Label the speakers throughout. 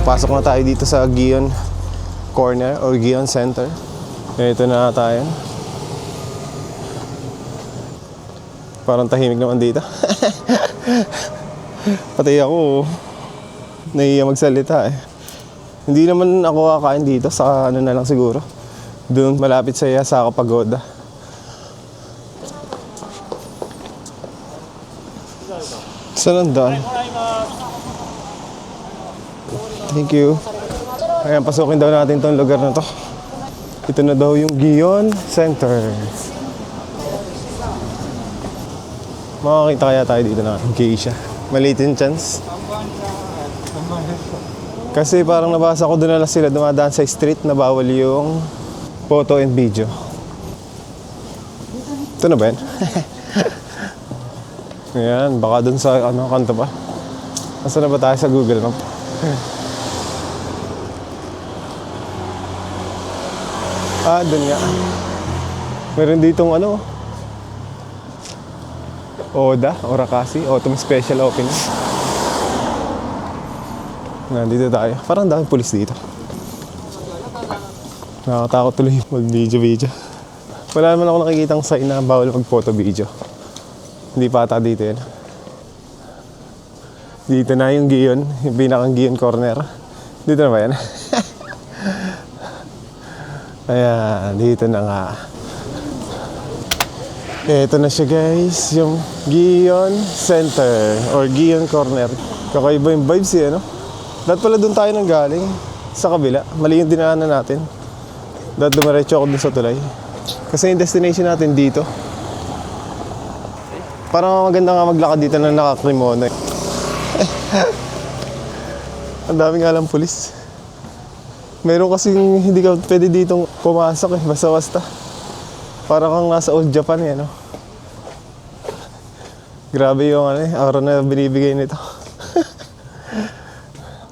Speaker 1: Pasok na tayo dito sa Gion Corner or Gion Center. Ito na tayo. Parang tahimik naman dito. Pati ako, nahiya magsalita eh. Hindi naman ako kakain dito, sa ano na lang siguro. Doon malapit sa Yasaka Pagoda. Saan ang daan? Thank you. Ayan, pasukin daw natin tong lugar na to. Ito na daw yung Gion Center. Makakita kaya tayo dito na geisha. Maliit yung chance. Kasi parang nabasa ko doon na sila dumadaan sa street na bawal yung photo and video. Ito na ba yan? Ayan, baka doon sa kanto pa. Nasaan na ba tayo sa Google Map? Doon nga. Meron ditong Oda, Orakasi, Autumn Special Opening. Nandito tayo. Parang daming pulis dito. Nakakatakot tuloy mag-video. Wala naman ako nakikitang sign na bawal mag-photo video. Hindi pa ata dito yan. Dito na yung Gion, yung pinakang Gion Corner. Dito na ba yan? Ayan, dito na nga. Ito na siya guys, yung Gion Center or Gion Corner. Kakaiba yung vibes eh, ano? Dapat pala doon tayo nang galing sa kabila. Mali yung dinaanan natin. Dapat dumiretso ako dun sa tulay. Kasi yung destination natin dito. Parang maganda nga maglakad dito na nakakrimono. Ang dami nga lang pulis. Meron kasing hindi ka pwede ditong pumasok eh, basta-basta. Parang kang nasa old Japan eh, no? Grabe yung aura na binibigay nito.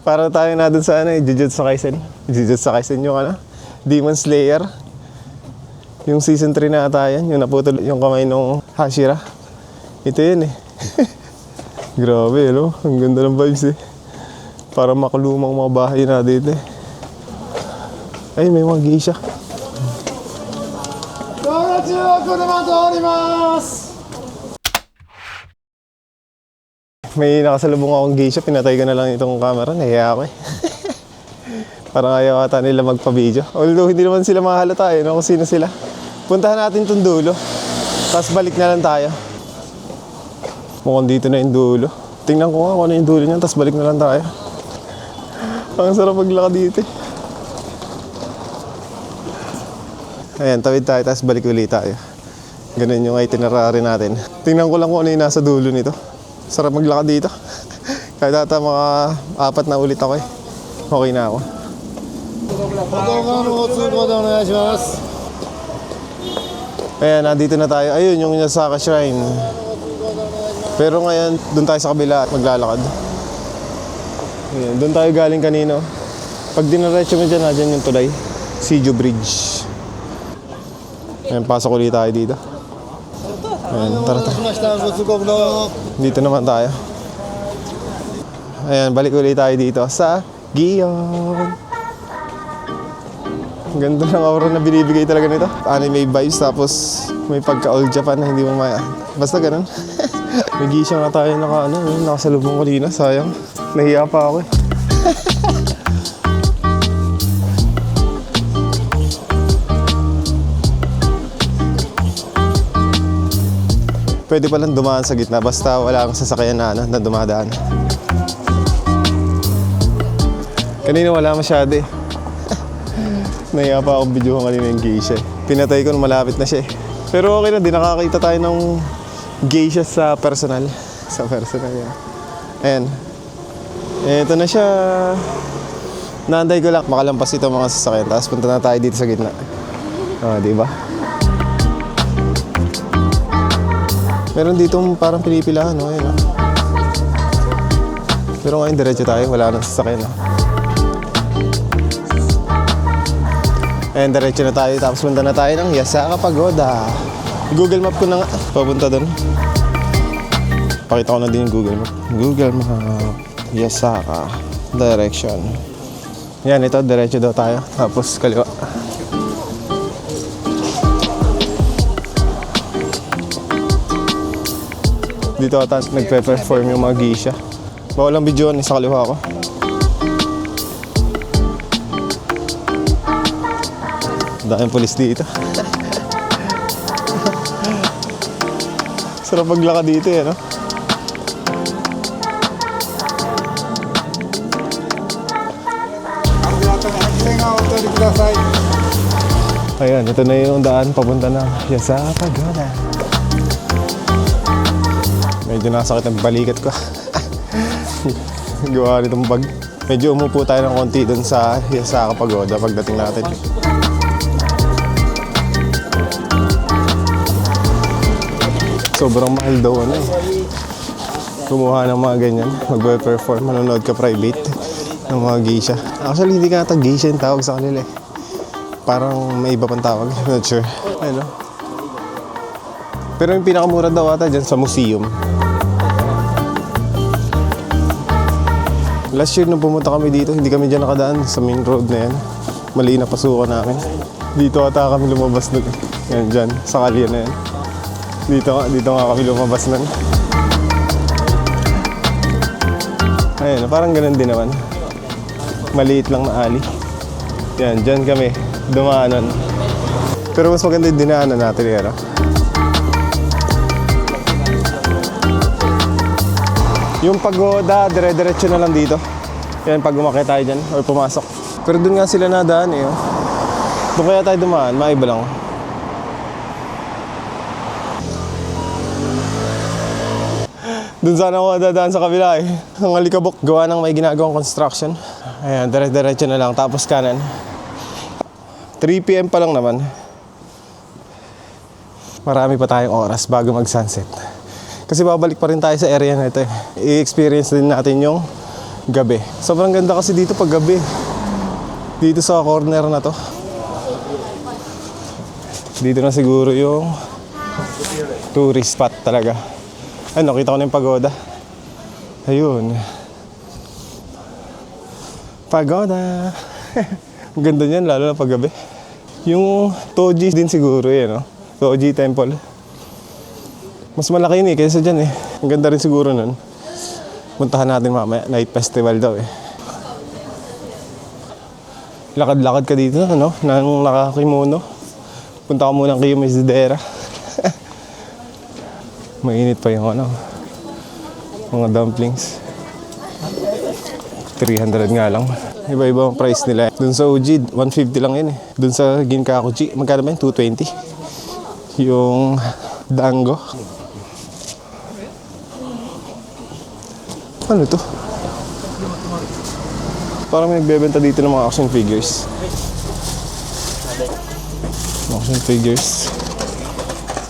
Speaker 1: Para tayo na dun sa Jujutsu Kaisen. Jujutsu Kaisen yung Demon Slayer. Yung season 3 na ata yan, yung naputol yung kamay nung Hashira. Ito yun eh. Grabe, no? Ang ganda ng vibes eh. Para makulumang mga bahay na dito eh. Ay, may mga geisha. May nakasalubong akong geisha, pinatay ko na lang itong camera, nahiya ako eh. Parang ayaw ata nila magpa-video. Although hindi naman sila mahalata eh, no? Kung sino sila. Puntahan natin itong dulo, tapos balik na lang tayo. Mukhang dito na yung dulo. Tingnan ko nga kung ano yung dulo niyan, tapos balik na lang tayo. Ang sarap maglakad dito eh. Ayan, tawid tayo, tapos balik ulit tayo. Ganun yung itinerary natin. Tingnan ko lang kung ano yung nasa dulo nito. Sarap maglakad dito. Kahit ata mga 4 na ulit ako eh. Okay na ako. Ayan, nandito na tayo. Ayun, yung Yasaka Shrine. Pero ngayon, doon tayo sa kabila at maglalakad. Ayan, doon tayo galing kanino. Pag dinaretso mo dyan, nadyan yung tulay. Sijo Bridge. Ayan, pasok ulit tayo dito. Ayan, tara. Dito naman tayo. Ayan, balik ulit tayo dito sa Gion. Ganda ng aura na binibigay talaga nito. Anime vibes, tapos may pagka-old Japan na hindi mo basta ganun. May geisha nga tayo nakasalubong kanina. Sayang, nahiya pa ako eh. Pwede palang dumaan sa gitna basta wala kang sasakyan na dumadaan. Kanina wala masyado eh. Nahiya pa akong videohan kanina yung geisha. Pinatay ko nung malapit na siya eh. Pero okay na, di nakakita tayo ng geisha sa personal. Sa personal yan. Ayan. Ito na siya. Naantay ko lang makalampas ito mga sasakyan. Tapos punta na tayo dito sa gitna. Diba? Meron dito parang pinipilahan, no? Ayan, no? Pero ngayon diretso tayo, wala nang sasakyan, no? Ayan, diretso na tayo, tapos punta na tayo ng Yasaka Pagoda. Google Map ko na nga, papunta doon. Pakita ko na din yung Google Map. Google Map, Yasaka, direction. Yan, ito, diretso daw tayo. Tapos kaliwa. Dito ata nagpe-perform yung mga geisha. Bawal ang video sa kaliwa ko. Daming pulis dito. Sarap maglakad dito eh, no? Ayan, ito na yung daan papunta na sa Pagoda. Medyo nasakit ang balikat ko. Gawa nitong bag. Medyo umupo tayo ng konti dun sa Pagoda pagdating natin. Sobrang mahal daw ano eh. Kumuha ng mga ganyan, magpe-perform, manonood ka private ng mga geisha. Actually, hindi ka natag geisha yung tawag sa kanila eh. Parang may iba pang tawag, not sure. Ayun, no? Pero yung pinakamura daw ata dyan sa museum. Last year nung pumunta kami dito, hindi kami dyan nakadaan sa main road na yan. Mali na pasukan namin. Dito ata kami lumabas nun. Yan dyan, sa kalye na yan. Dito nga kami lumabas nun. Ayun, parang ganun din naman. Maliit lang na alley. Yan, dyan kami dumaanan. Pero mas maganda yung dinaanan natin yan. Yung Pagoda, dire-diretso na lang dito. Yan, pag umakyat tayo dyan or pumasok. Pero dun nga sila nadaan eh. Doon kaya tayo dumaan, maiba lang. Doon sana ako dadaan sa kabila eh. Ang alikabok, gawa ng may ginagawang construction. Ayan, dire-diretso na lang, tapos kanan. 3 PM pa lang naman. Marami pa tayong oras bago mag-sunset. Kasi babalik pa rin tayo sa area na ito eh. I-experience din natin yung gabi. Sobrang ganda kasi dito pag gabi. Dito sa corner na to. Dito na siguro yung tourist spot talaga. Ay, nakita ko na yung Pagoda. Ayun. Pagoda. Ang ganda niyan, lalo na paggabi. Yung Toji din siguro yan, no? Toji Temple. Mas malaki yun eh, kaysa dyan eh. Ang ganda rin siguro nun. Puntahan natin mamaya, night festival daw eh. Lakad-lakad ka dito, ano? Nang nakakimono. Punta ka muna kay Yumizidera. Mainit pa yung ano, mga dumplings. 300 nga lang. Iba-iba ang price nila. Dun sa Uji, 150 lang yun eh. Dun sa Ginkakuji, magkano ba yun? 220. Yung dango. Ano to? Parang may nagbebenta dito ng mga action figures. Action figures.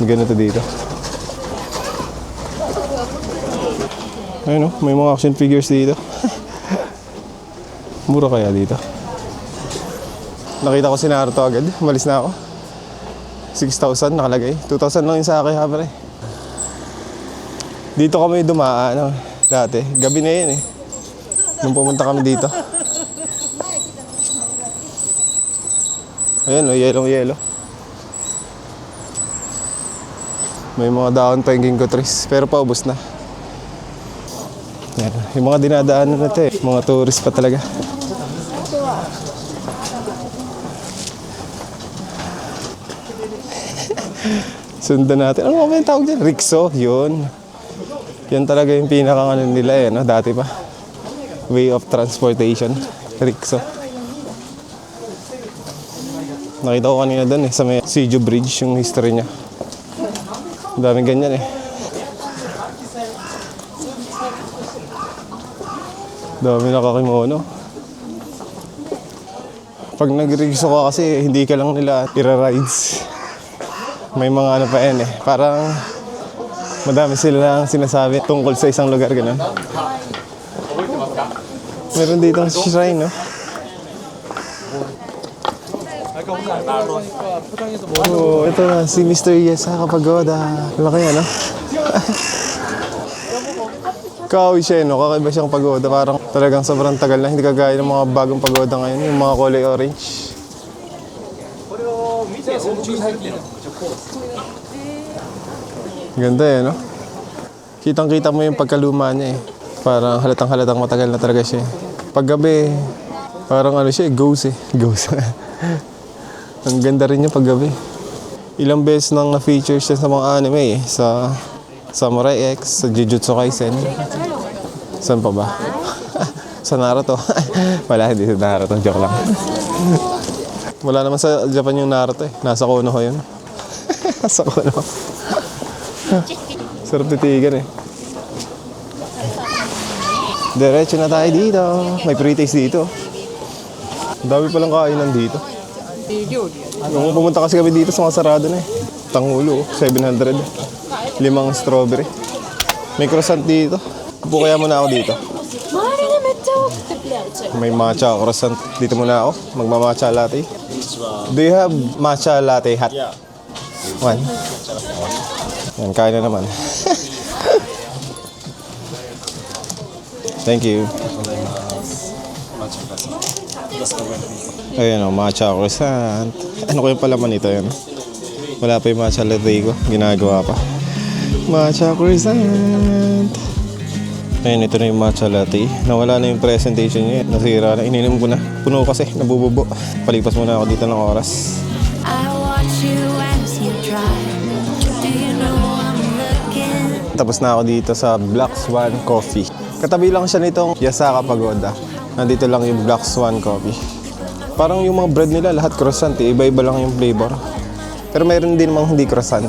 Speaker 1: Maganda to dito. Ayun, may mga action figures dito. Mura kaya dito? Nakita ko si Naruto agad. Malis na ako. 6,000 nakalagay. 2,000 lang yung sa akin, ha, pre. Dito kami dumaan, dati. Gabi na yun eh. Nung pumunta kami dito. Ayan, yellow. May mga daon pa yung ginkgo trees. Pero paubos na. Yan. Yung mga dinadaanan na ito eh. Mga tourist pa talaga. Sundan natin. Ano ba yung tawag dyan? Rikso. Yun. Yan talaga yung pinakang ano nila eh. No? Dati pa. Way of transportation. Rikso. Nakita ko kanina doon eh. Sa may Sijo Bridge yung history niya. Daming ganyan eh. Dami nakakimono. Pag nag-rikso ka kasi, hindi ka lang nila ira-rides. May mga ano pa yan eh. Parang madami sila sinasabi tungkol sa isang lugar, gano'n. Meron dito ang shrine, no? Oh, ito na, si Mr. Yesaka Pagoda. Laki yan, no? Kahoy siya, no? Kakaiba siyang pagoda. Parang talagang sobrang tagal na. Hindi kagaya ng mga bagong pagoda ngayon. Yung mga kulay orange. Ganda eh, no? Kitang-kita mo yung pagkaluma niya eh. Parang halatang-halatang matagal na talaga siya eh. Paggabi, parang ano siya eh, ghost eh. Ghost. Ang ganda rin yung paggabi. Ilang beses nang na-feature siya sa mga anime eh. Sa Samurai X, sa Jujutsu Kaisen. Saan pa ba? Sa Naruto. Wala, hindi sa Naruto. Joke lang. Wala naman sa Japan yung Naruto eh. Nasa Konoha yun. Nasa Konoha. Sarap titigan eh. Diretso na tayo dito. May pre-taste dito. Ang dami palang kainan dito. Nung pumunta kasi kami dito sa mga sarado na eh. Tanghulo, 700. 5 strawberry. May croissant dito. Upo kaya muna ako dito. May matcha croissant. Dito muna ako. Magma-matcha latte. Do you have matcha latte hot? Yeah. One. Yan, kain na naman. Thank you. Ayan o, matcha croissant. Ano ko yung palaman nito yan? Wala pa yung matcha latte ko. Ginagawa pa. Matcha croissant. Ayan, ito na yung matcha latte. Nawala na yung presentation niya. Nasira na. Ininom ko na. Puno kasi. Nabububo. Palipas muna ako dito ng oras. Tapos na ako dito sa Black Swan Coffee. Katabi lang siya nitong Yasaka Pagoda. Nandito lang yung Black Swan Coffee. Parang yung mga bread nila, lahat croissant eh. Iba-iba lang yung flavor. Pero mayroon din mga hindi croissant.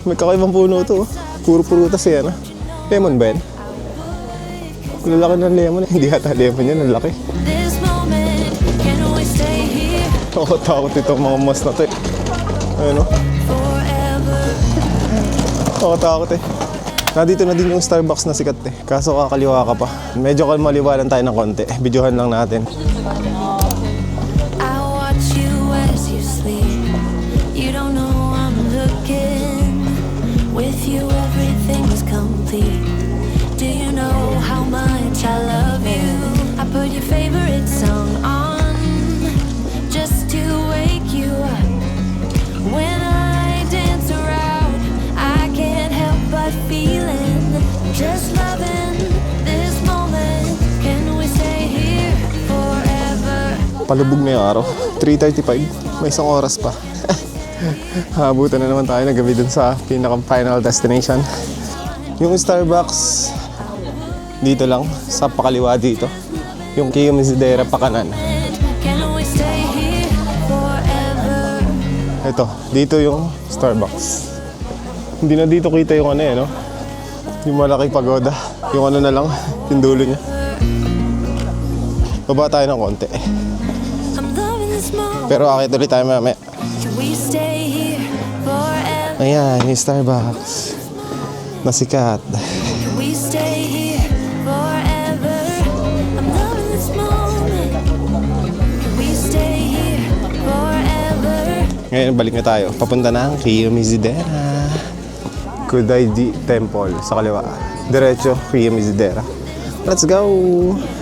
Speaker 1: May kakaibang puno to. Puro prutas yan. Lemon ba yan? Lalaki ng lemon. Hindi ata lemon yan. Ang laki. Takot itong mga mas na to eh. Ayun o. Takot eh. Nandito na din yung Starbucks na sikat eh. Kaso kakaliwa ka pa. Medyo maliwanan tayo ng konti. Videohan lang natin.
Speaker 2: With you everything's complete. Do you know how much I love you? I put your favorite song on just to wake you up. When I dance around, I can't help but feeling just loving this moment. Can we stay here forever?
Speaker 1: Palubog na yung araw. 3:35. May isang oras pa. Habutan na naman tayo ng gabi dun sa pinaka-final destination. Yung Starbucks, dito lang, sa pakaliwa dito. Yung Kiyomizu-dera pa kanan. Ito, dito yung Starbucks. Hindi na dito kita yung ano eh, no? Yung malaking pagoda. Yung ano na lang, yung dulo niya. Baba tayo ng konti. Pero akit ulit tayo mamaya. Ayan, yung Starbucks. Nasikat. Ngayon, balik na tayo. Papunta na ang Kiyomizu-dera. Kudaiji Temple sa kaliwa. Diretso, Kiyomizu-dera. Let's go!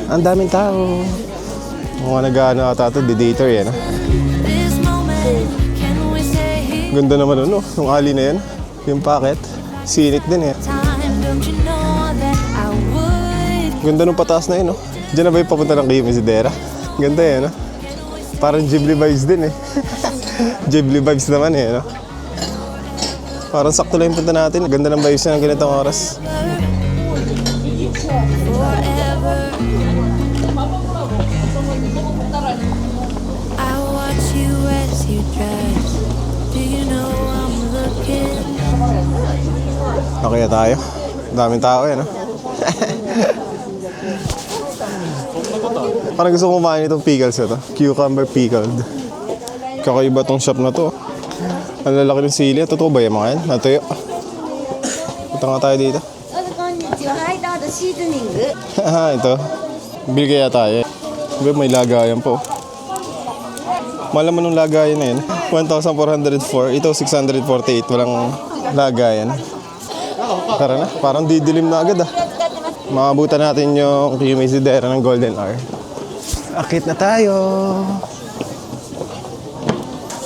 Speaker 1: Ang daming tao. Mga nag-ano ata ito, dedator yan. Ganda naman ano, yung alley na yan. Yung packet. Scenic din eh. Ganda nung pataas na yun, no? Diyan na ba yung papunta ng Kiyomizu-dera? Ganda eh, no? Parang Ghibli vibes din eh. Ghibli vibes naman eh, no? Parang sakto lang yung punta natin. Ganda ng vibes na ng ganitong oras. Okay tayo. Daming tao yan, no? Parang gusto ko kumain itong pickles ito. Cucumber pickled. Kakaiba tong shop na to. Ang lalaki ng sili. Totoo ba yung mga yan? Natuyo. Punta nga tayo dito.
Speaker 3: どうぞこんにちは。ハイタードシーズニング。
Speaker 1: Ito. Bili kaya tayo. May lagayan po. Mahal naman ng lagayan na yun. 1,404. Ito 648. Walang lagayan. Tara na. Parang didilim na agad ah. Makabutan natin yung Kiyomisidera ng Golden Hour. Akit na tayo.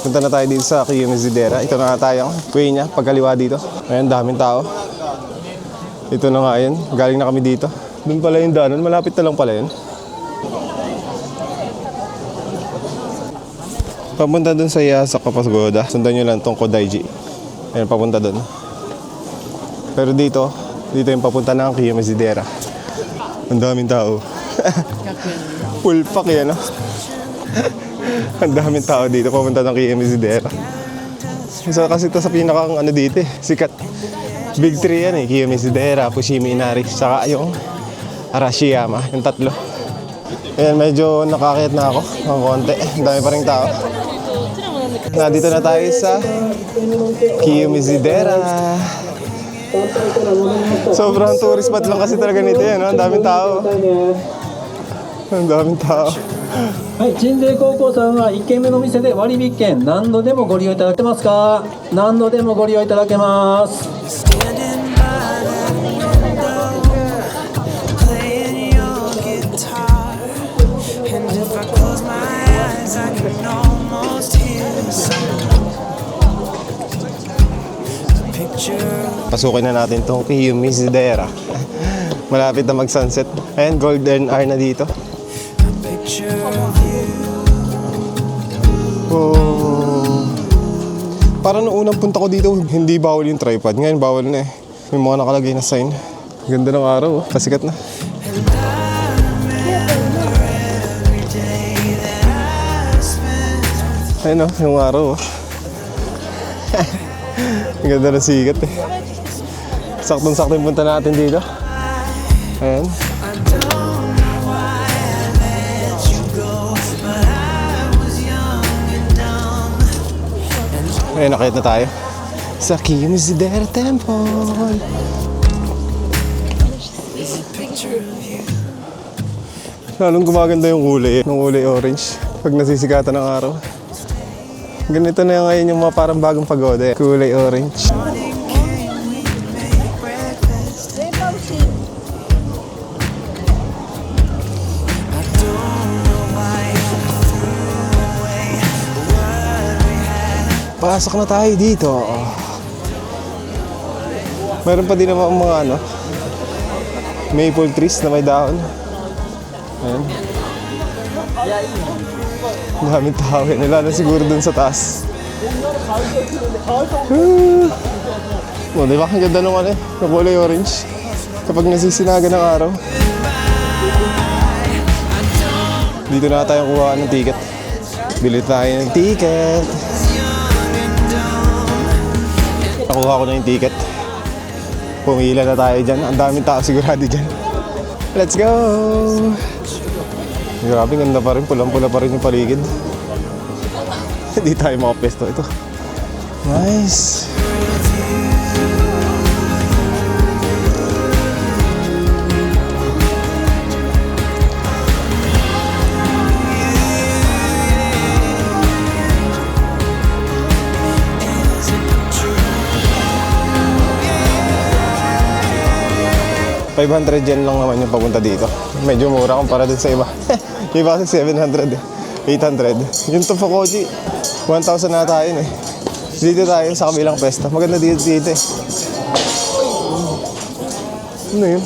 Speaker 1: Punta na tayo dito sa Kiyomisidera. Ito na nga tayo. Way niya. Pagkaliwa dito. Ayan, daming tao. Ito na nga yun. Galing na kami dito. Doon pala yung daanan. Malapit na lang pala yun. Papunta doon sa Yasak Papagoda. Sundan nyo lang itong Kodaiji. Ayan, papunta doon. Pero dito yung papunta ng Kiyomisidera. Ang daming tao. Full pack yan, no? Ang daming tao dito papunta ng Kiyomisidera. Isa kasi ito sa pinakang ano dito eh. Sikat. Big 3 yan eh. Kiyomisidera, Fushimi Inari, saka yung Arashiyama. Yung tatlo. Ayan, medyo nakakit na ako ng konti. Ang dami pa rin tao. Nandito na tayo sa Kiyomisidera. Sobrang tourist spot lang kasi talaga nito yan, no? Ang daming tao. Ang daming tao.
Speaker 4: はい、鎮西高校さんは1軒目の店で割引券何度でもご利用いただけますか？何度でもご利用いただけます。
Speaker 5: Standing by the window, playing your guitar. And if I close my eyes, I can almost hear the sound. A picture.
Speaker 1: Pasukin na natin itong Kiyomisidera. Malapit na mag-sunset. Ayan, Golden Hour na dito.
Speaker 5: Picture of you.
Speaker 1: Oh. Parang nung unang punta ko dito, hindi bawal yung tripod. Ngayon bawal na eh. May mga nakalagay na sign. Ganda ng araw, oh. Pasikat na. Ayun oh, yung araw oh. Ang ganda ng sikat eh. Saktong-sakto yung punta natin dito. Ayan. Ayun, nakita na tayo sa Kiyomisidera Temple. Lalong gumaganda yung kulay, ng kulay orange pag nasisikatan ng araw. Ganito na ngayon yung mga parang bagong pagoda, kulay orange. Pasok na tayo dito. Meron pa din naman mga ano, maple trees na may dahon. Ayan. Daming tao yan. Wala na siguro dun sa taas. Oh, diba? Ang ganda nung ano eh. Yung kulay orange. Kapag nasisinaga ng araw. Dito na tayo kuha ng ticket. Bili tayo ng ticket. Nakuha ko na yung ticket. Pumila na tayo dyan. Ang daming tao sigurado dyan. Let's go! Grabe, ganda pa rin. Pulang-pula pa rin yung paligid. Hindi tayo makapesto ito. Nice! $500 yen lang naman yung papunta dito. Medyo mura kumpara dun sa iba. Yung iba kasi 700 eh. 800. Yung Tofukoji, 1,000 na tayo eh. Dito tayo sa kabilang pesta. Maganda dito eh. Ano yun?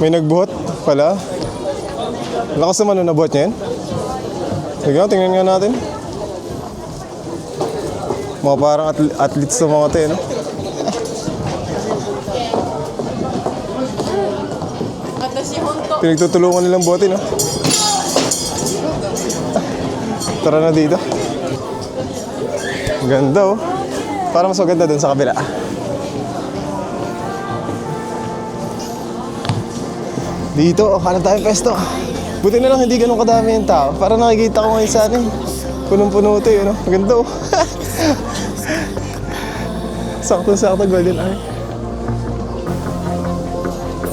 Speaker 1: May nagbuhat pala. Lakas naman na buhat niya yun. Sige nga, tingnan nga natin. Mga parang athletes sa mga tayo, no? Pinagtutulungan nilang bote, no? Tara na dito. Ganda, oh. Parang mas maganda dun sa kabila. Dito, oh, hanap tayong pesto. Buti na lang hindi ganun kadami yung tao. Parang nakikita ko ngayon sa atin. Punong-puno ito, yun, no? Ganda, oh. Sakto-sakto golden hour.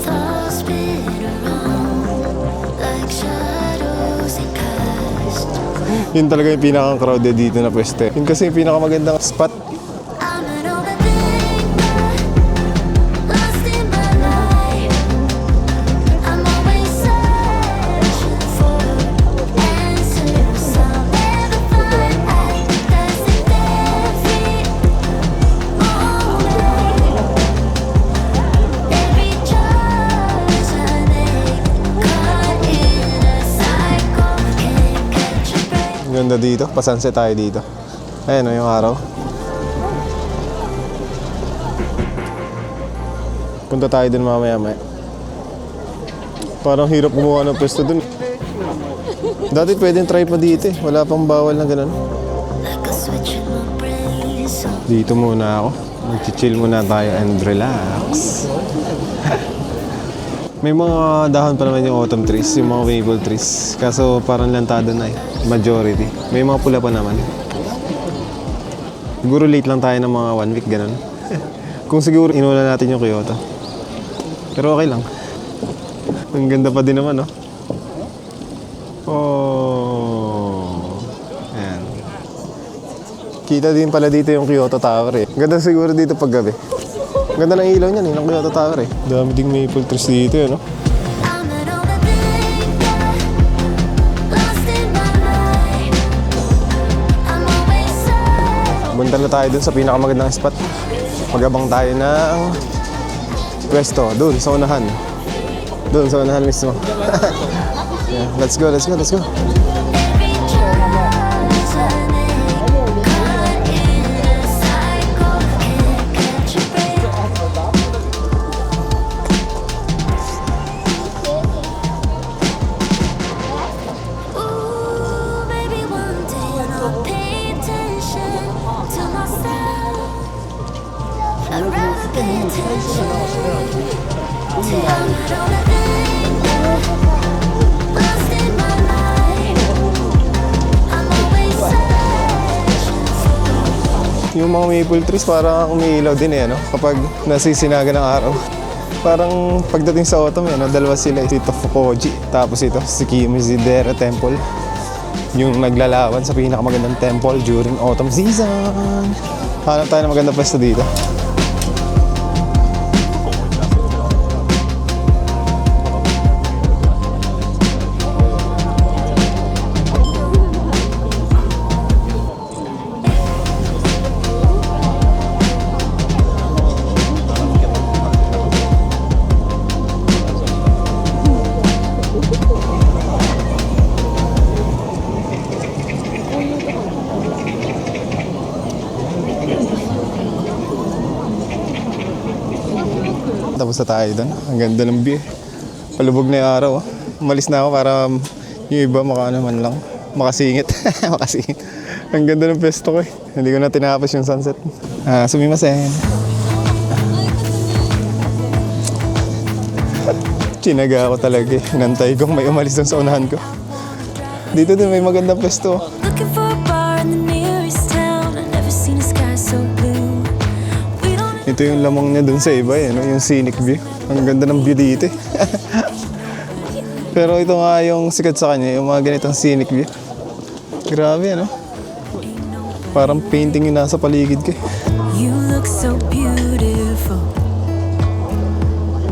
Speaker 2: Thoughts spin around like shadows and cast.
Speaker 1: Yun talaga yung pinaka-crowded dito na pwesto. Yun kasi yung pinakamagandang spot.
Speaker 2: I'm an overthinker, lost in my life. I'm always searching for answers I'll never find. That's the every moment, every choice I make, caught in a cycle, can't catch a break.
Speaker 1: Ang ganda dito. Pa-sunset tayo dito. Ayan o yung araw. Punta tayo dun mamaya-maya. Parang hirap gumawa ng pwesto dun. Dati pwedeng try pa dito eh. Wala pang bawal na ganun.
Speaker 2: Like a switch in my brain, so
Speaker 1: Dito muna ako. Mag-chill muna tayo and relax. May mga dahon pa naman yung autumn trees, yung mga maple trees. Kaso parang lantado na eh. Majority. May mga pula pa naman. Siguro late lang tayo ng mga 1 week, ganun. Kung siguro inuna natin yung Kyoto. Pero okay lang. Ang ganda pa din naman, no? Oh. Ayan. Kita din pala dito yung Kyoto Tower eh. Ganda siguro dito pag gabi. Ganda ng ilaw niyan eh, ng Kyoto Tower eh. Dami ding maple trees dito eh, no?
Speaker 2: I'm an overthinker, lost in my life. I'm always searching.
Speaker 1: Punta na tayo dun sa pinakamagandang spot. Magabang tayo ng pwesto, dun sa unahan. Dun sa unahan mismo. Yeah, let's go, let's go, let's go.
Speaker 2: Every choice I make, caught in a cycle, can't catch a break. Ooh, maybe one day I'll pay attention to myself. I'd rather pay attention to I'm an overthinker, lost in my life. I'm always searching for
Speaker 1: Yung mga maple trees parang umiilaw din eh, no? Kapag nasisinaga ng araw. Parang pagdating sa autumn eh, no? Dalawa sila. Ito Fukuoji, tapos ito si Kimizidera Temple. Yung naglalawan sa pinakamagandang temple during autumn season. Hanap tayo ng magandang pwesto dito. Tapos na tayo doon. Ang ganda ng view. Palubog na yung araw. Oh. Umalis na ako para yung iba naman lang. Makasingit. Makasingit. Ang ganda ng pesto ko eh. Hindi ko na tinapos yung sunset. Sumimasen. Chinaga ako talaga eh. Inantay kong may umalis doon sa unahan ko. Dito din may magandang pesto. Oh.
Speaker 2: looking for a bar in the nearest town. I've never seen a sky so blue. We don't
Speaker 1: Ito yung lamang niya dun sa iba eh, no? Yung scenic view. Ang ganda ng view dito eh. Pero ito nga yung sikat sa kanya, yung mga ganitong scenic view. Grabe, ano? Parang painting yung nasa paligid ko eh.
Speaker 2: You look so beautiful,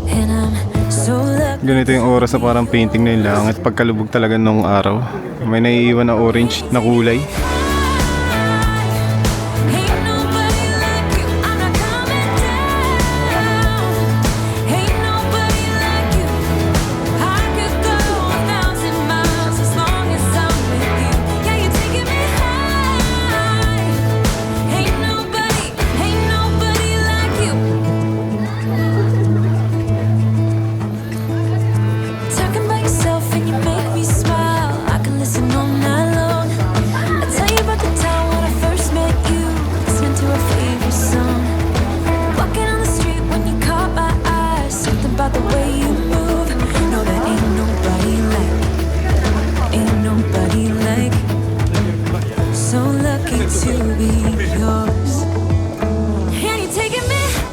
Speaker 2: and I'm so lucky.
Speaker 1: Ganito yung oras na parang painting na yung langit pagkalubog talaga nung araw. May naiiwan na orange na kulay.
Speaker 2: Ain't nobody like you. I'm not coming down. Ain't nobody like you. I could go 1,000 miles as long as I'm with you. Yeah, you're taking me high. Ain't nobody like you. Talking about yourself and you make me smile. I can listen all night long. I tell you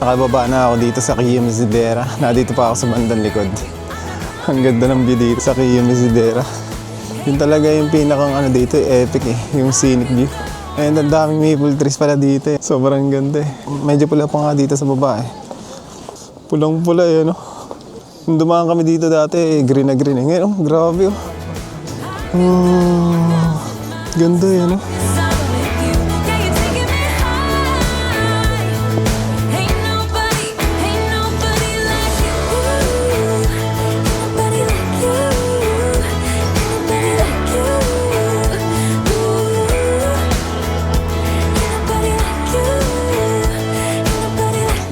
Speaker 1: Nakababa na ako dito sa Kiyo Misidera. Nandito pa ako sa bandang likod. Ang ganda ng view dito sa Kiyo Misidera. Yun talaga yung pinakang ano dito, epic eh. Yung scenic view. And ang daming maple trees pala dito eh. Sobrang ganda eh. Medyo pula pa nga dito sa baba eh. Pulang-pula eh, no? Nung dumaan kami dito dati, eh, green na green eh. Ngayon, oh, grabe oh. Ganda eh, no?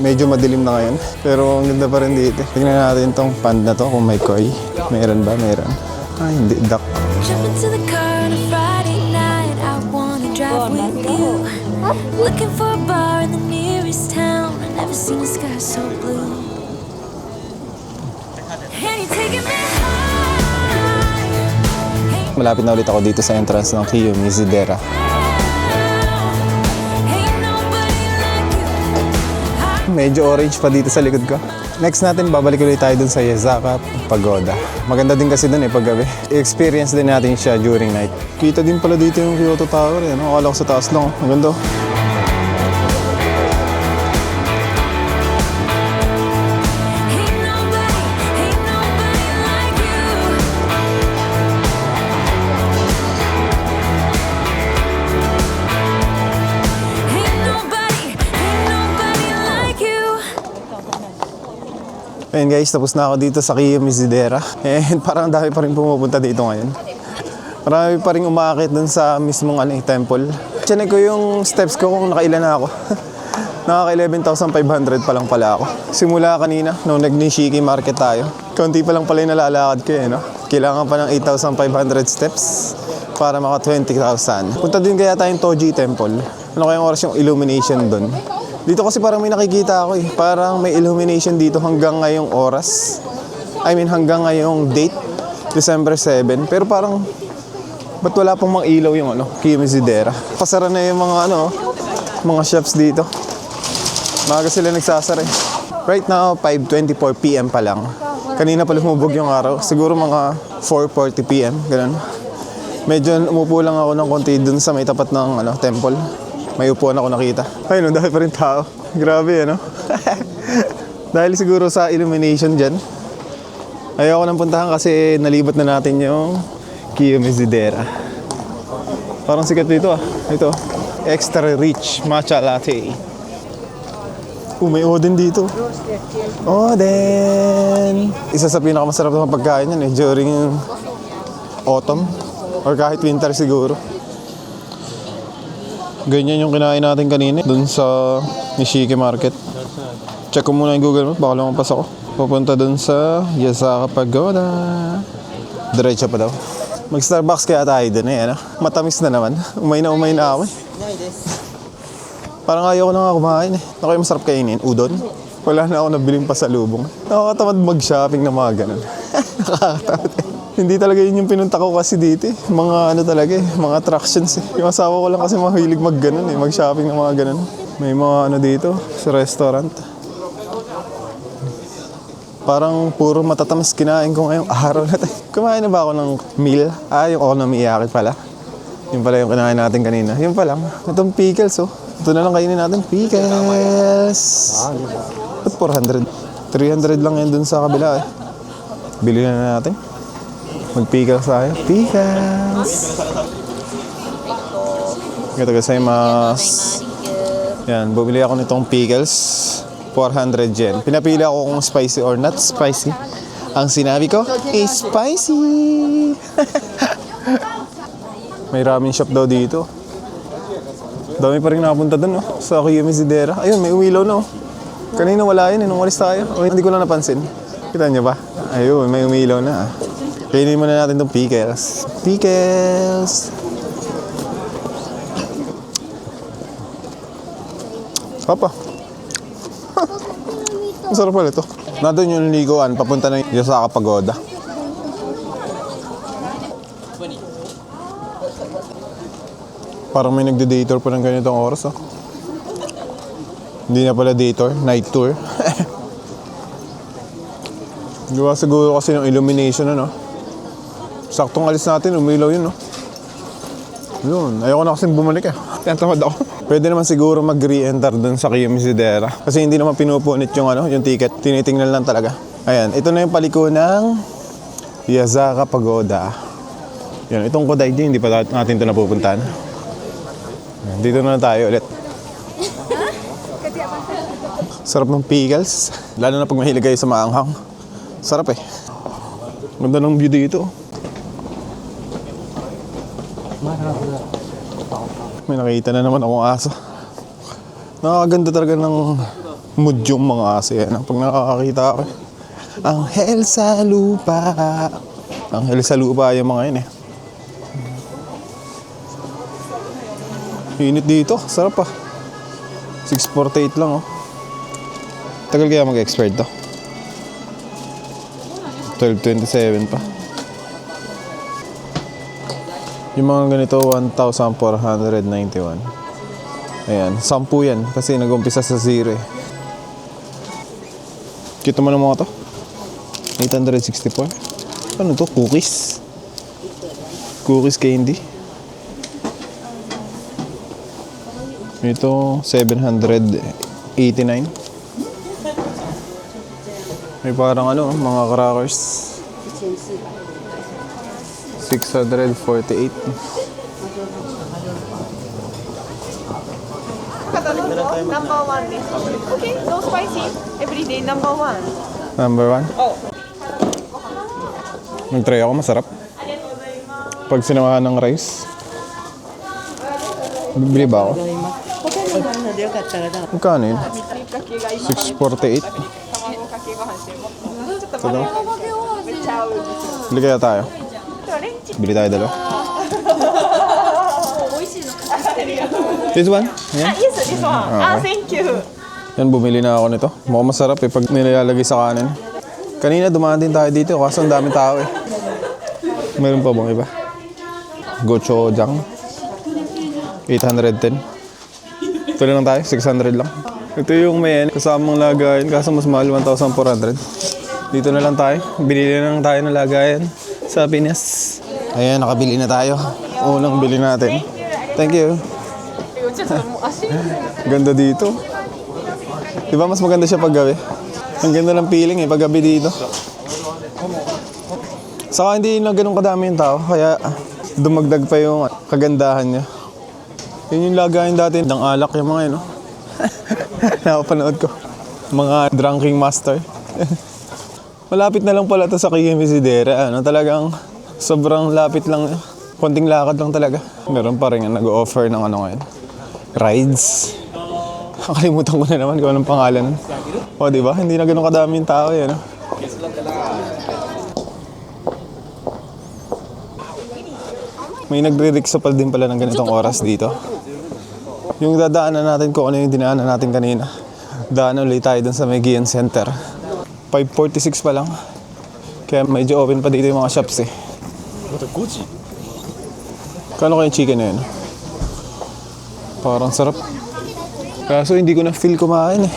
Speaker 1: Medyo madilim na ngayon, pero ang ganda pa rin dito. Tingnan natin tong pond na to kung may koi. Meron ba? Meron. Ay, hindi. Duck.
Speaker 2: Jump into the car on a Friday night. I wanna drive with you. Looking for a bar in the nearest town. I've never seen a sky so blue. And you're taking me high.
Speaker 1: Malapit na ulit ako dito sa entrance ng Kiyo Misidera.
Speaker 2: Ain't nobody like you.
Speaker 1: Medyo orange pa dito sa likod ko. Next natin, babalik ulit tayo dun sa Yasaka Pagoda. Maganda din kasi dun eh, paggabi. I-experience din natin siya during night. Kita din pala dito yung Kyoto Tower eh. No? Akala ko sa taas lang. Ang ganda.
Speaker 2: Ain't nobody like you. Ain't nobody like you.
Speaker 1: Ayun guys, tapos na ako dito sa Kiyo Misidera. And parang dami pa rin pumupunta dito ngayon. Marami pa rin umakit dun sa mismong temple. Chinek ko yung steps ko kung nakailan na ako. Nakaka 11,500 pa lang pala ako. Simula kanina, nung nag-Nishiki market tayo. Kaunti pa lang pala yung nalalakad ko eh, no? Kailangan pa ng 8,500 steps para maka 20,000. Punta din kaya tayong Toji Temple. Ano kayang oras yung illumination dun? Dito kasi parang may nakikita ako eh. Parang may illumination dito hanggang ngayong oras. Hanggang ngayong date, December 7. Pero parang, ba't wala pang mga ilaw yung Kiyo Misidera? Pasara na yung mga mga shops dito. Maaga sila nagsasara eh. Right now, 5:24 PM pa lang. Kanina pa lumubog yung araw. Siguro mga 4:40 PM, ganun. Medyo umupo lang ako ng konti dun sa may tapat ng temple. May upuan ako nakita. Ayun, dahil pa rin tao. Grabe, Dahil siguro sa illumination dyan. Ayoko nang puntahan kasi nalibat na natin yung Kiyo Misidera. Parang sikat dito Ito. Extra rich matcha latte. May Oden dito. Oden! Isa sa pinakamasarap na pagkain yan during autumn or kahit winter siguro. Ganyan yung kinain natin kanina dun sa Nishiki Market. Check ko muna yung Google Maps, baka lumampas ako. Pupunta dun sa Yasaka Pagoda. Diretso pa daw. Mag-Starbucks kaya tayo dun Matamis na naman. Umay na ako Parang ayaw ko na nga kumain Ano kayo masarap kainin? Udon? Wala na ako nabiling pasalubong. Nakakatamad mag-shopping na mga ganun. Nakakatamad Hindi talaga yun yung pinunta ko kasi dito Mga talaga mga attractions Yung asawa ko lang kasi mahilig mag-ganun mag-shopping na mga ganun. May mga dito sa restaurant. Parang puro matatamis kinain ko ngayong araw na tayo. Kumain na ba ako ng meal? Yung okonomiyaki pala. Yun pala yung kinain natin kanina. Yun pa lang. Itong pickles Ito na lang kainin natin. Pickles! Ba't 400? 300 lang yan dun sa kabila Bili na natin. Mag-pickles tayo. Pickles! Ito kasi Yan, bumili ako nitong pickles. 400 yen. Pinapili ako kung spicy or not spicy. Ang sinabi ko is spicy! May ramen shop daw dito. Dami pa rin nakapunta dun sa Kiyo Misidera. Ayun, may umilaw na Kanina wala yun nung walis tayo. Hindi ko lang napansin. Kita niyo ba? Ayun, may umilaw na Kainin muna natin itong pickles. Pickles! Papa. Masarap pala ito. Nandun yung liguan, papunta na yung Yasaka Pagoda. Parang may nagde-dator pa ng ganitong oras Hindi na pala day tour, night tour. Gawa siguro kasi ng illumination, ano? Saktong alis natin, umilaw yun, no? Yun, ayoko na kasing bumalik, eh. Kaya tamad ako. Pwede naman siguro mag-re-enter dun sa Kiyomisidera. Kasi hindi naman pinupunit yung, yung ticket. Tinitingnan lang talaga. Ayan, ito na yung paliko ng Yazaka Pagoda. Yan, itong Kodaiji, hindi pa natin ito napupuntahan. Yan, dito na tayo ulit. Sarap ng pickles. Lalo na pag mahilig kayo sa maanghang. Sarap eh. Ganda ng view dito. May nakita na naman akong aso. Nakakaganda talaga ng mood yung mga aso yan. Pag nakakakita ako. Anghel sa lupa. Anghel sa lupa yung mga yun eh. Init dito. Sarap ah. 6:48 lang oh. Tagal kaya mag-expire to? 12:27 pa. Yung mga ganito, 1,491. Ayan, 10 yan. Kasi nag-umpisa sa 0 eh. Kita mo ng mga to? 864. Ano to? Cookies? Cookies candy? Ito, 789. May parang mga crackers. 648.
Speaker 6: Number oneです。Okay, no spicy. Everyday number one.
Speaker 1: Number 1?
Speaker 6: Oh.
Speaker 1: Nag-try ako, masarap. Pag sinamahan ng rice. Bibili ba ako? Magkano yun? 648. Ito daw. Bili kaya tayo. Bili tayo dalawa. This one? Yan?
Speaker 6: Yes, this one. Ah, thank you.
Speaker 1: Yan, bumili na ako nito. Mukhang masarap eh pag nilalagay sa kanin. Kanina dumaan din tayo dito kaso ang daming tao eh. Meron pa bang iba? Gochujang. 810. Ito lang tayo, 600 lang. Ito yung may kasamang lagayan kaso mas mahal, 1,400. Dito na lang tayo. Binili na lang tayo ng lagayan sa Pinas. Ayan, nakabili na tayo. Unang bili natin. Thank you. Ganda dito. Diba mas maganda siya paggabi? Ang ganda ng feeling eh, paggabi dito. Saka hindi na ganun kadami yung tao, kaya dumagdag pa yung kagandahan niya. Yun yung lagayan dati ng alak yung mga yun, no? Nakapanood ko. Mga drinking master. Malapit na lang pala ito sa Kiyomisidera. Talagang sobrang lapit lang. Konting lakad lang talaga. Meron pa rin nag-offer ng ngayon. Rides. Nakalimutan ko na naman kung anong pangalan. O, diba? Hindi na ganun kadami yung tao yan. May nagre-ricksapal din pala ng ganitong oras dito. Yung dadaanan natin kung ano yung dinaanan natin kanina. Daanan ulit tayo dun sa Megian Center. 5:46 pa lang. Kaya medyo open pa dito yung mga shops eh. Kano kayong chicken na yun? Parang sarap. Kaso hindi ko na feel kumain eh.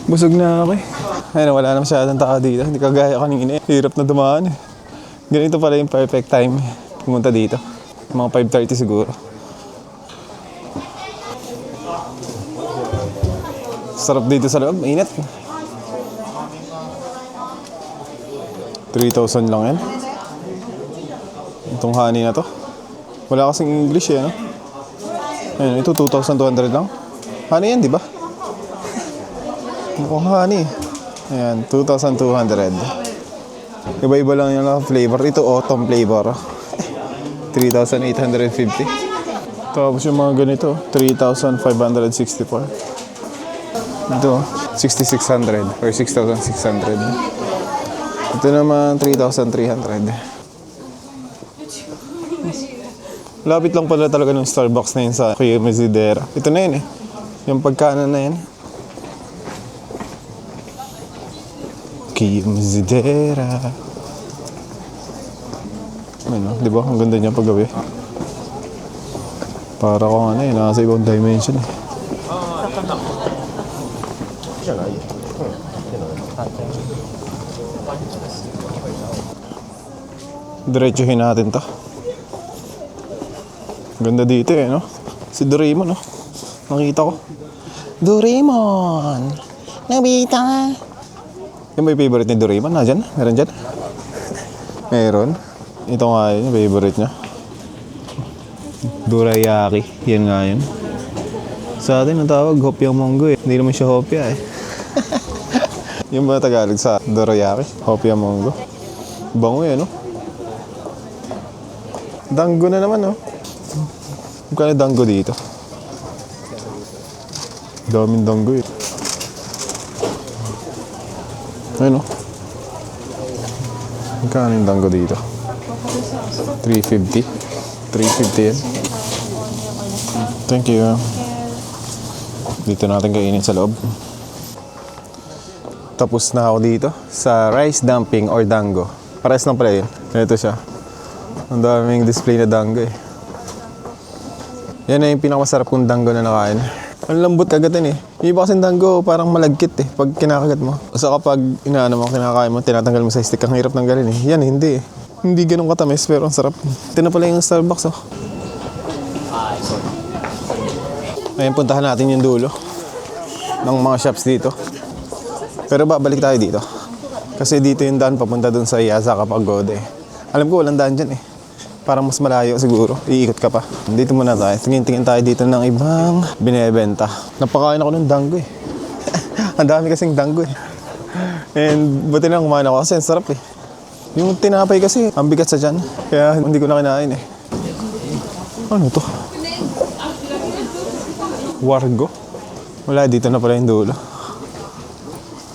Speaker 1: Busog na ako eh. Ayun, wala na masyadong tao dito. Hindi kagaya kanina eh. Hirap na dumaan eh. Ganito pala yung perfect time pumunta dito. Mga 5:30 siguro. Sarap dito sa loob. Mainit. 3,000 lang yan. Itong honey na to. Wala kasing English eh, no? Ayun, ito 2,200 lang. Honey yan, di ba? Mukhang honey. Ayan, 2,200. Iba-iba lang yung flavor. Ito autumn flavor. 3,850. Tapos yung mga ganito, 3,564. Ito, 6,600 or 6,600. Ito naman, 3,300. Lapit lang pala talaga ng Starbucks na yun sa Kiyomisidera. Ito na yun eh. Yung pagkanan na yun. Kiyomisidera. Ano, di ba? Ang ganda niya paggabi. Para kung nasa ibang dimension eh. Diretsuhin natin to. Ganda dito eh, no? Si Doraemon, no? Nakita ko. Doraemon! Nabita! Yung may favorite ni Doraemon, na dyan? Meron dyan? Meron. Ito nga yun, yung favorite niya. Dorayaki. Yan nga yun. Sa atin, ang tawag, hopya monggo eh. Hindi naman siya hopya eh. Yung ba Tagalog sa dorayaki? Hopya monggo. Bango eh, no? Dango na naman, no? Magkano dango dito? Daming dango eh. Ayun, no? Magkano yung dango dito? 350. 350 yan. Thank you. Dito natin kainin sa loob. Tapos na ako dito sa rice dumpling or dango. Pares lang pala yun. Ito siya. Ang daming display na dango eh. Yan na yung pinakamasarap kong dango na nakain. Ang lambot kagatin eh. Yung iba kasing dango parang malagkit eh pag kinakagat mo. So kapag inaano mo, kinakain mo, tinatanggal mo sa stick, ang hirap tanggalin eh. Yan hindi eh. Hindi ganun katamis pero ang sarap. Ito na pala yung Starbucks oh. Ngayon puntahan natin yung dulo ng mga shops dito. Pero babalik tayo dito. Kasi dito yung daan papunta dun sa Yazaka Pagoda eh. Alam ko walang daan dyan eh. Parang mas malayo siguro. Iikot ka pa. Dito muna tayo. Tingin-tingin tayo dito ng ibang binebenta. Napakain ako ng dango eh. Ang dami kasing dango eh. And buti na kumain ako kasi ang sarap eh. Yung tinapay kasi, ang bigat sa tiyan. Kaya hindi ko na kinain eh. Ano to? Wargo? Wala, dito na pala yung dulo.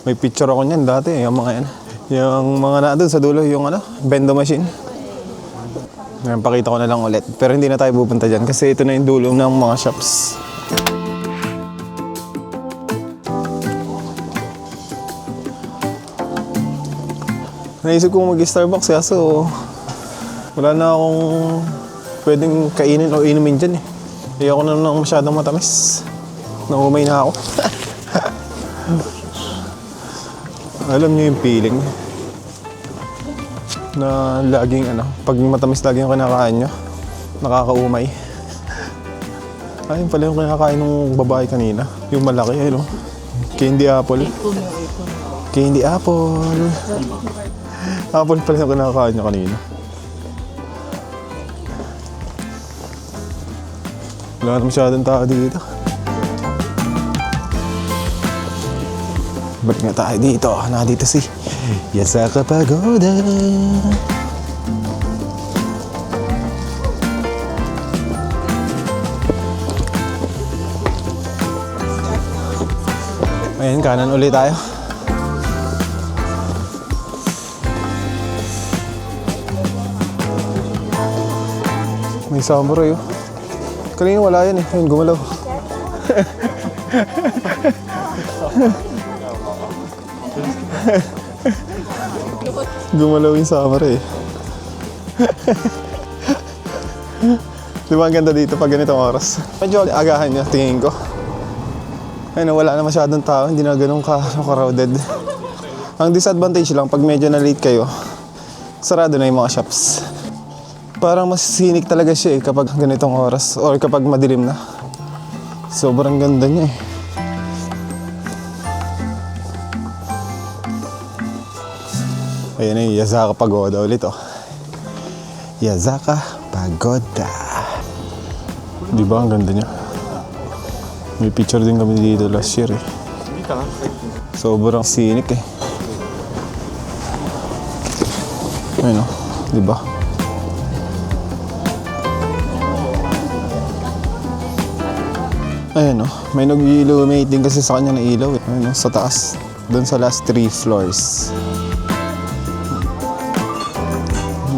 Speaker 1: May picture ako niyan dati, yung mga yan. Yung mga na doon sa dulo, yung ano, bendo machine. Ngayon, pakita ko na lang ulit. Pero hindi na tayo pupunta dyan kasi ito na yung dulo ng mga shops. Naisip ko mag-Starbucks kaya so wala na akong pwedeng kainin o inumin dyan eh. Ayoko na nang masyadong matamis. Naumay na ako. Alam niyo yung feeling na laging ano, pag matamis lagi yung kinakain nyo, nakakaumay. Ayun pala yung kinakain ng babae kanina. Yung malaki, ayun o. Candy apple. Candy apple. Apple pala yung kinakain niya kanina. Wala na masyadong tao dito. Balik nga tayo dito. Nandito si Yazaka Pagoda. Ayan, kanan ulit tayo. May samurai oh. Kanina wala yan eh. Ayun, gumalaw. Gumalaw yung samurai eh. Di ba ang ganda dito pag ganitong oras? Medyo agahan niya, tingin ko. Ayun, wala na masyadong tao. Hindi na ganun crowded. Ang disadvantage lang, pag medyo na late kayo, sarado na yung mga shops. Parang mas scenic talaga siya eh kapag ganitong oras or kapag madilim na. Sobrang ganda niya eh. Ayan na yung Yazaka Pagoda ulit oh. Yazaka Pagoda. Diba ang ganda niya? May picture din kami dito last year eh. Sobrang scenic eh. Ayun oh, diba? Ayan o, may nag-illuminate din kasi sa kanya na ilaw eh. Ayan o, sa taas. Doon sa last 3 floors.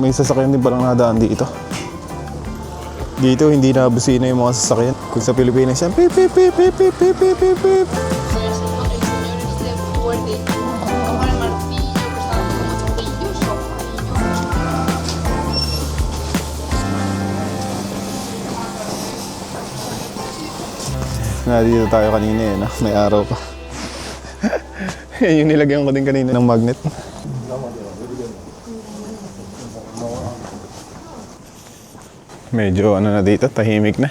Speaker 1: May sasakyan din palang nadaan dito. Dito hindi nabusina yung mga sasakyan. Kung sa Pilipinas yan, pip pip pip pip pip pip pip pip pip. Dito tayo kanina eh, no? May araw pa. Yan yung nilagyan ko din kanina ng magnet. Medyo ano na dito, tahimik na.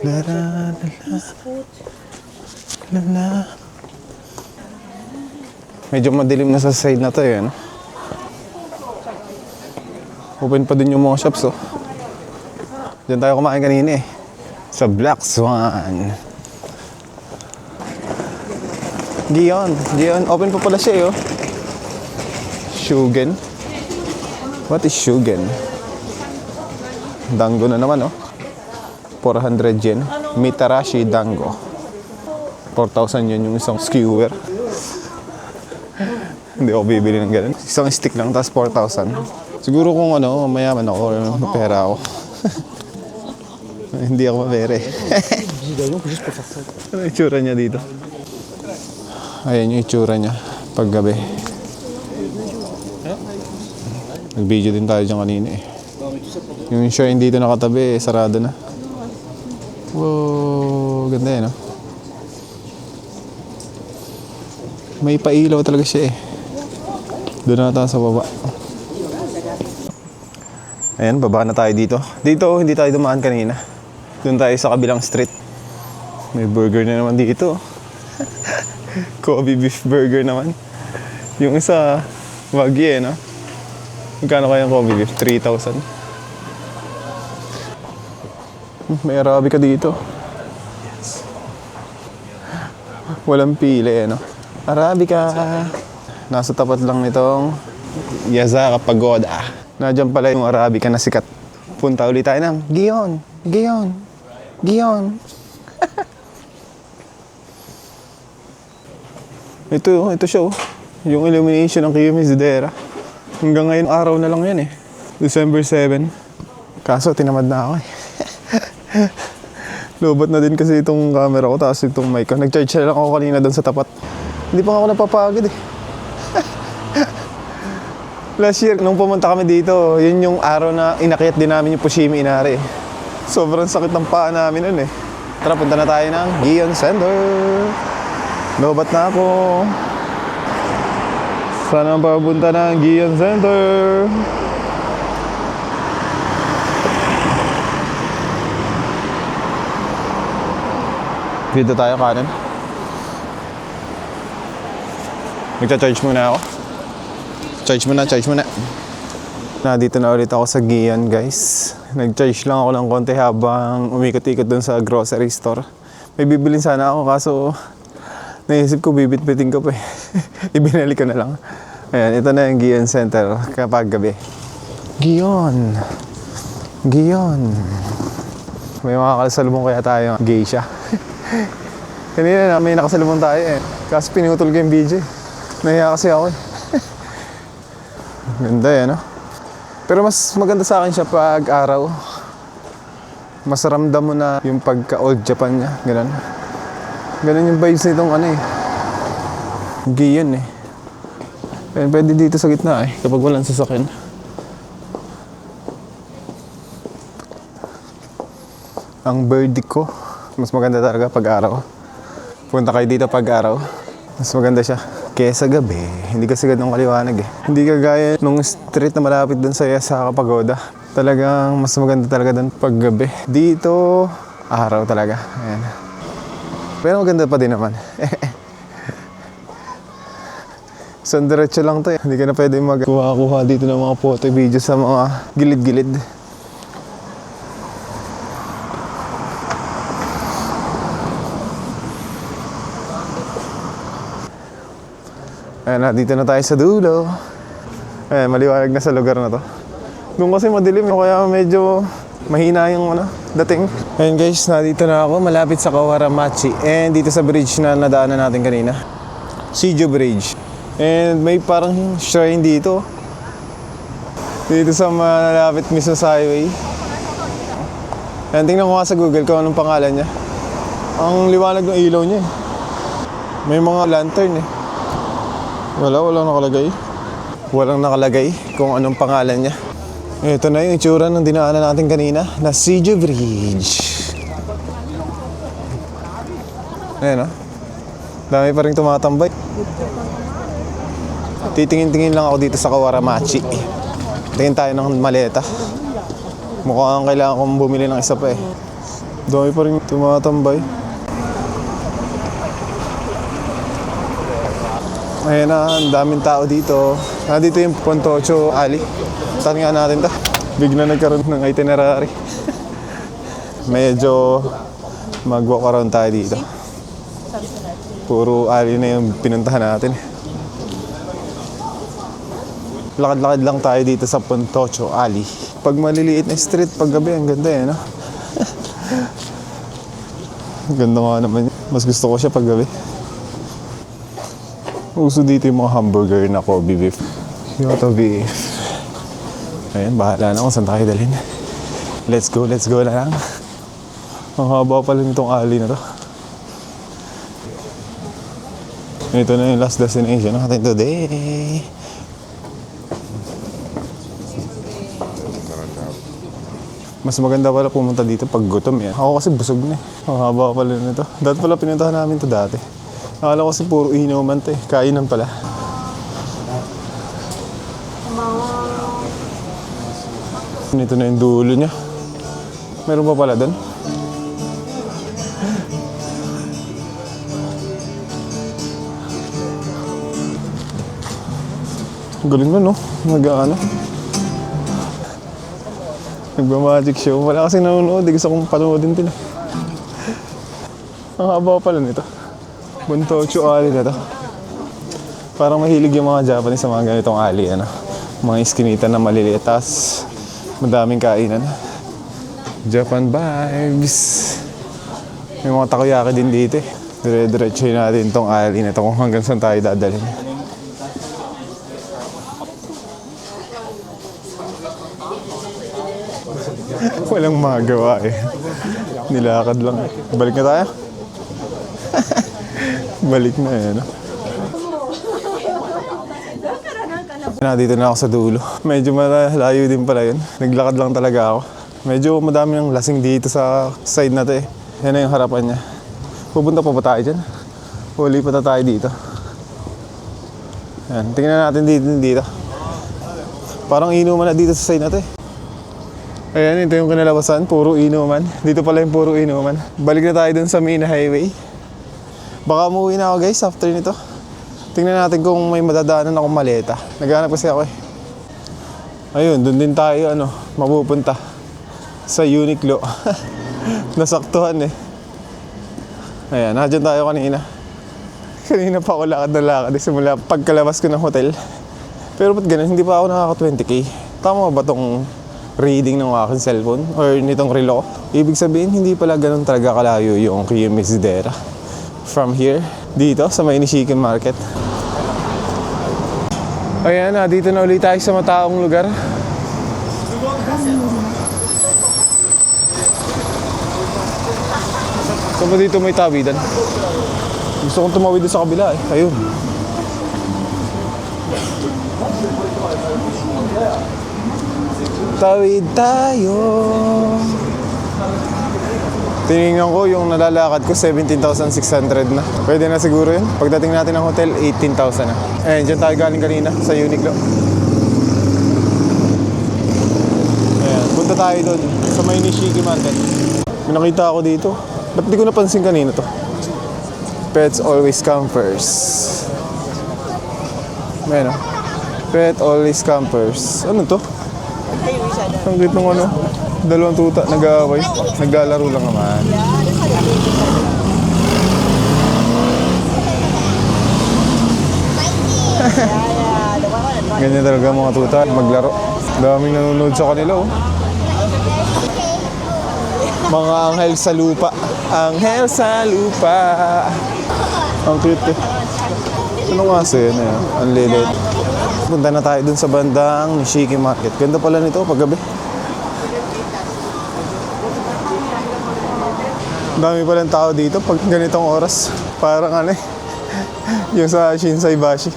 Speaker 1: La la la la la. Medyo madilim na sa side na to eh, ano? Open pa din yung mga shops, oh. Diyan tayo kumain kanina eh. Sa Black Swan. Gion, open pa pala siya, oh. Shugen. What is Shugen? Dango na naman, oh. 400 yen. Mitarashi Dango. 4,000 yun yung isang skewer. Hindi ako bibili ng ganun. Isang stick lang, tapos 4,000. Siguro kung ano, mayaman ako, may pera ako. Hindi ako mapere. Ano yung itsura niya dito? Ayan yung itsura niya paggabi. Nag-video din tayo dyan kanina eh. Yung shrine dito nakatabi, sarado na. Wow, ganda eh, no? May pailaw talaga siya eh. Doon na tayo sa baba. Ayan, baba na tayo dito. Dito, hindi tayo dumaan kanina. Doon tayo sa kabilang street. May burger na naman dito. Kobe beef burger naman. Yung isa, wagyu eh, no? Magkano kaya yung Kobe beef? 3,000. May Arabica dito. Walang pili eh, no? Arabica. Nasa tapat lang nitong Yazaka Pagoda. Nandiyan pala yung Arabica na sikat. Punta ulit tayo ng Gion. Ito siya, oh. Yung illumination ng Kiyomizu-dera. Hanggang ngayon araw na lang yan eh. December 7. Kaso tinamad na ako eh. Lobot na din kasi itong camera ko, tapos itong mic ko. Nag-charge na lang ako kanina doon sa tapat. Hindi pa ako napapagod eh. Last year, nung pumunta kami dito, yun yung araw na inakyat din namin yung Fushimi Inari. Sobrang sakit ng paa namin nun eh. Tara, punta na tayo ng Gion Center. Lobat na ako. Sana papunta ng Gion Center. Dito tayo kanan. Magcha-charge muna ako. Charge muna. Dito na ulit ako sa Gion, guys. Nag-charge lang ako ng konti habang umikot-ikot dun sa grocery store. May bibilin sana ako kaso naisip ko bibit-bitin ko pa eh. Ibinali ko na lang. Ayan, ito na yung Gion Center kapag gabi. Gion. May mga kasalubong kaya tayo. Geisha. Kanina na may nakasalubong tayo eh. Kaso pinutol ko yung video eh. Nahiya kasi ako eh. Ganda yan, no? Pero mas maganda sa akin siya pag araw. Mas ramdam mo na yung pagka-old Japan niya. Ganun yung vibes nitong ano eh. Gion eh. Pwede dito sa gitna eh, kapag walang sasakyan. Ang verdict ko, mas maganda talaga pag araw. Punta kayo dito pag araw. Mas maganda siya kesa gabi. Hindi kasi ganun kaliwanag eh. Hindi kagaya nung street na malapit dun sa Yazaka Pagoda. Talagang mas maganda talaga dun pag gabi. Dito, araw talaga. Ayan. Pero maganda pa din naman. So, diretso lang to eh. Hindi ka na pwede magkuha-kuha dito ng mga photo, video sa mga gilid-gilid. Ayan na, dito na tayo sa dulo. Ayan, maliwanag na sa lugar na to. Doon kasi madilim, kaya medyo mahina yung dating. Ayan guys, nandito na ako, malapit sa Kawaramachi. And dito sa bridge na nadaanan natin kanina. Shijo Bridge. And may parang shrine dito. Dito sa malapit mismo sa highway. Ayan, tingnan ko nga sa Google kung anong pangalan niya. Ang liwanag ng ilaw niya eh. May mga lantern eh. Walang nakalagay. Walang nakalagay kung anong pangalan niya. Ito na yung itsura ng dinaanan natin kanina na Shijo Bridge. Ayan, oh. Dami pa rin tumatambay. Titingin-tingin lang ako dito sa Kawaramachi. Tingin tayo ng maleta. Mukhang kailangan kong bumili ng isa pa eh. Dami pa rin tumatambay. Ayan na, ang daming tao dito. Dito yung Pontocho Alley. Saan nga natin to? Bigla nagkaroon ng itinerary. Medyo mag-walk around tayo dito. Puro alley na yung pinuntahan natin. Lakad-lakad lang tayo dito sa Pontocho Alley. Pag maliliit na street, pag gabi, ang ganda eh, no? Ganda nga naman. Mas gusto ko siya pag gabi. Uso dito yung mga hamburger na Kobe beef. Kyoto beef. Ayan, bahala na kung saan tayo dalhin. Let's go na lang. Ang haba pala nitong alley na to. Ito na yung last destination natin today. Mas maganda pala pumunta dito pag gutom yan. Ako kasi busog na eh. Ang haba pala nito. Dati pala pinuntahan namin to dati. Akala ko kasi puro inuman to eh. Kainan pala. Ito na yung dulo niya. Meron pa pala doon. Galing na, no? Nagba-magic show. Wala kasi nanonood. Di gusto kong panoodin din. Ang haba pala nito. Pontocho Alley na to. Parang mahilig yung mga Japanese sa mga ganitong alley. Ano? Mga iskinita na maliliit. Tapos madaming kainan. Japan vibes. May mga takoyaki din dito eh. Dire-diretso natin tong alley na to kung hanggang saan tayo dadalhin. Walang magawa eh. Nilakad lang eh. Balik na tayo? Balik na eh, no? Dito na ako sa dulo. Medyo malayo din pala yun. Naglakad lang talaga ako. Medyo madami ng lasing dito sa side na to eh. Yan na yung harapan niya. Pupunta pa ba tayo dyan? Huli pa tayo dito. Yan. Tingnan natin dito. Parang inuman na dito sa side na to eh. Ayan, ito yung kinalabasan. Puro inuman. Dito pala yung puro inuman. Balik na tayo dun sa main highway. Baka umuwi na ako guys after nito. Tingnan natin kung may madadaanan akong maleta. Naghanap kasi ako eh. Ayun, dun din tayo mapupunta. Sa Uniqlo. Nasaktuhan eh. Ayan, nadyan tayo kanina. Kanina pa ako lakad na lakad. Simula pagkalabas ko ng hotel. Pero ba't ganun? Hindi pa ako nakaka 20k. Tama ba tong reading ng aking cellphone or nitong relo? Ibig sabihin, hindi pala ganun talaga kalayo yung Kiyomizu-dera. From here, dito sa may Nishiki Market. Ayan, dito na ulit tayo sa mataong lugar. Saan ba dito may tawidan? Gusto kong tumawid sa kabila eh. Ayun. Tawid tayo. Tinignan ko yung nalalakad ko 17,600 na. Pwede na siguro yun. Pagdating natin ng hotel, 18,000 na. Ayan, dyan tayo galing kanina sa Uniqlo. Ayan, punta tayo doon sa may Nishiki Market. May nakita ako dito. Ba't di ko napansin kanina to? Pets always come first. Ayan, pet always come first. Ano to? Ang cute ng dalawang tuta nag-aaway. Naglalaro lang naman. Ganyan talaga mga tuta, maglaro. Daming nanonood sa kanila oh. Mga anghel sa lupa. Anghel sa lupa. Ang cute eh. Ano nga sa'yo na yan? Ang lilit. Punta na tayo dun sa bandang Nishiki Market. Ganda pala nito paggabi. Dami palang tao dito pag ganitong oras. Parang yung sa Shinsai Bashi.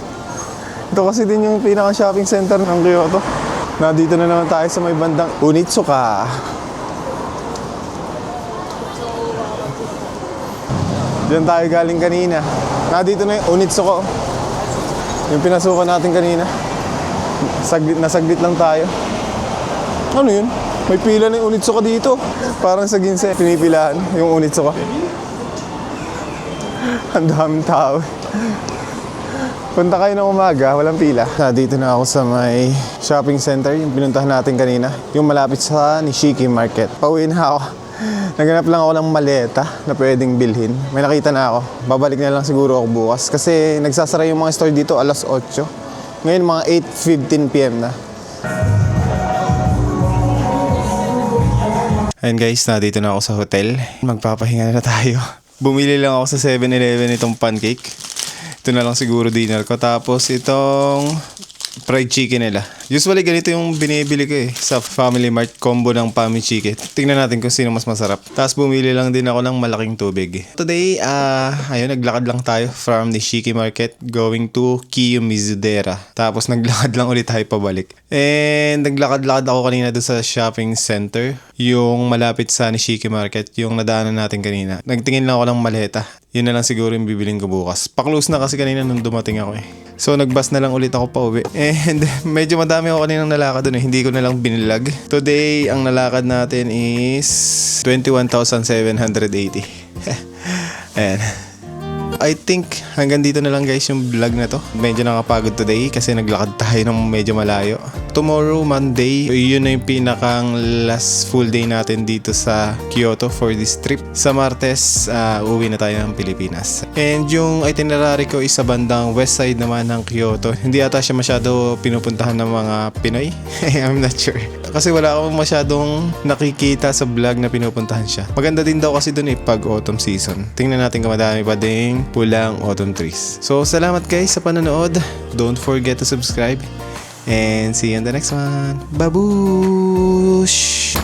Speaker 1: Ito kasi din yung pinaka-shopping center ng Kyoto. Nandito na naman tayo sa may bandang Onitsuka. Diyan tayo galing kanina. Dito na yung Onitsuka. Yung pinasukan natin kanina. Nasaglit lang tayo. Ano yun? May pila na yung Onitsuka dito. Parang sa Ginza, pinipilahan yung Onitsuka. Ang daming tao. Punta kayo ng umaga, walang pila. Dito na ako sa may shopping center, yung pinuntahan natin kanina. Yung malapit sa Nishiki Market. Pauwi na ako. Naganap lang ako ng maleta na pwedeng bilhin. May nakita na ako. Babalik na lang siguro ako bukas. Kasi nagsasara yung mga store dito alas 8. Ngayon mga 8:15 PM na. Ayun guys, dito na ako sa hotel. Magpapahinga na tayo. Bumili lang ako sa 7-Eleven itong pancake. Ito na lang siguro dinner ko. Tapos itong fried chicken nila. Usually ganito yung binibili ko sa Family Mart combo ng Pami Chicken. Tingnan natin kung sino mas masarap. Tapos bumili lang din ako ng malaking tubig. Today, ayun, naglakad lang tayo from Nishiki Market going to Kiyomizudera. Tapos naglakad lang ulit tayo pabalik. And naglakad-lakad ako kanina doon sa shopping center. Yung malapit sa Nishiki Market, yung nadaanan natin kanina. Nagtingin lang ako ng maleta. Yun na lang siguro yung bibilin ko bukas. Pa-close na kasi kanina nung dumating ako So nag-bus na lang ulit ako pa uwi. And medyo madami ako kaninang nalakad dun Hindi ko na lang binilag. Today, ang nalakad natin is 21,780. Ayan. I think hanggang dito na lang guys yung vlog na to. Medyo nakapagod today kasi naglakad tayo ng medyo malayo. Tomorrow, Monday, yun na yung pinakang last full day natin dito sa Kyoto for this trip. Sa Martes, uwi na tayo ng Pilipinas. And yung itinerary ko is sa bandang west side naman ng Kyoto. Hindi ata siya masyado pinupuntahan ng mga Pinoy. I'm not sure. Kasi wala akong masyadong nakikita sa vlog na pinupuntahan siya. Maganda din daw kasi dun pag autumn season. Tingnan natin kung madami pa ding pulang autumn trees. So, salamat guys sa panonood. Don't forget to subscribe. And see you in the next one. Babush!